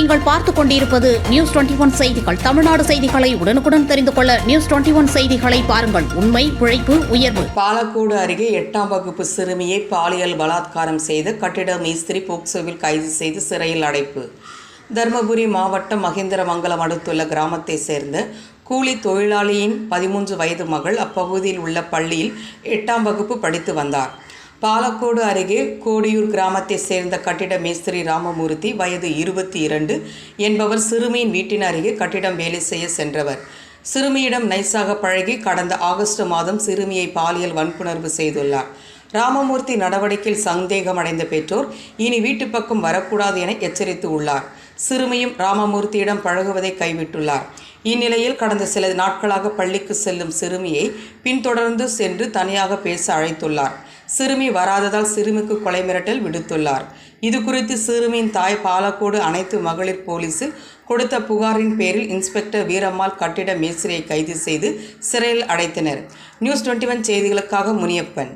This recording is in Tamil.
நீங்கள் பார்த்துக் கொண்டிருப்பது நியூஸ் 21 செய்திகள். தமிழ்நாடு செய்திகளை உடனுக்குடன் தெரிந்து கொள்ள நியூஸ் 21 செய்திகளை பாருங்கள். உண்மை, உழைப்பு, உயர்வு. பாலக்கோடு அருகே 8ஆம் வகுப்பு சிறுமியை பாலியல் பலாத்காரம் செய்த கட்டிட மேஸ்திரி போக்சோவில் கைது செய்து சிறையில் அடைப்பு. தருமபுரி மாவட்டம் மகேந்திரமங்கலம் அடுத்துள்ள கிராமத்தை சேர்ந்த கூலி தொழிலாளியின் 13 வயது மகள் அப்பகுதியில் உள்ள பள்ளியில் 8ஆம் வகுப்பு படித்து வந்தார். பாலக்கோடு அருகே கோடியூர் கிராமத்தை சேர்ந்த கட்டிட மேஸ்திரி ராமமூர்த்தி வயது 22 என்பவர் சிறுமியின் வீட்டின் அருகே கட்டிடம் வேலை செய்ய சென்றவர். சிறுமியிடம் நைசாக பழகி கடந்த ஆகஸ்ட் மாதம் சிறுமியை பாலியல் வன்புணர்வு செய்துள்ளார். ராமமூர்த்தி நடவடிக்கையில் சந்தேகமடைந்த பெற்றோர் இனி வீட்டு பக்கம் வரக்கூடாது என எச்சரித்து உள்ளார். சிறுமியும் ராமமூர்த்தியிடம் பழகுவதை கைவிட்டுள்ளார். இந்நிலையில் கடந்த சில நாட்களாக பள்ளிக்கு செல்லும் சிறுமியை பின்தொடர்ந்து சென்று தனியாக பேச அழைத்துள்ளார். சிறுமி வராததால் சிறுமிக்கு கொலை மிரட்டல் விடுத்துள்ளார். இது குறித்து சிறுமியின் தாய் பாலக்கோடு அனைத்து மகளிர் போலீசில் கொடுத்த புகாரின் பேரில் இன்ஸ்பெக்டர் வீரம்மாள் கட்டிட மேஸ்திரியை கைது செய்து சிறையில் அடைத்தனர். நியூஸ் 21 செய்திகளுக்காக முனியப்பன்.